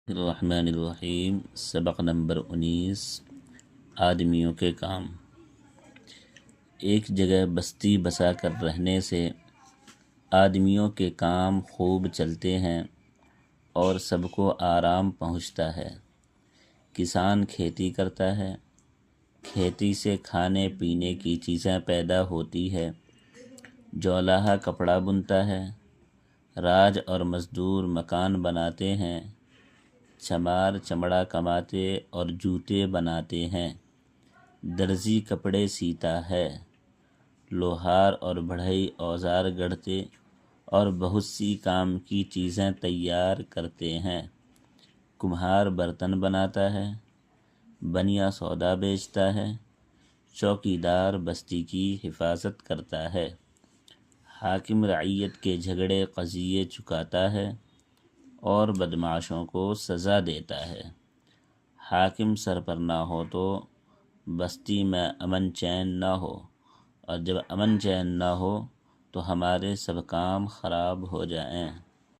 الرحمن الرحیم۔ سبق نمبر 19 آدمیوں کے کام۔ ایک جگہ بستی بسا کر رہنے سے آدمیوں کے کام خوب چلتے ہیں اور سب کو آرام پہنچتا ہے۔ کسان کھیتی کرتا ہے، کھیتی سے کھانے پینے کی چیزیں پیدا ہوتی ہے۔ جولاہا کپڑا بنتا ہے، راج اور مزدور مکان بناتے ہیں، چمار چمڑا کماتے اور جوتے بناتے ہیں، درزی کپڑے سیتا ہے، لوہار اور بڑھئی اوزار گڑھتے اور بہت سی کام کی چیزیں تیار کرتے ہیں، کمہار برتن بناتا ہے، بنیا سودا بیچتا ہے، چوکیدار بستی کی حفاظت کرتا ہے، حاکم رعیت کے جھگڑے قضیے چکاتا ہے اور بدمعاشوں کو سزا دیتا ہے۔ حاکم سر پر نہ ہو تو بستی میں امن چین نہ ہو، اور جب امن چین نہ ہو تو ہمارے سب کام خراب ہو جائیں۔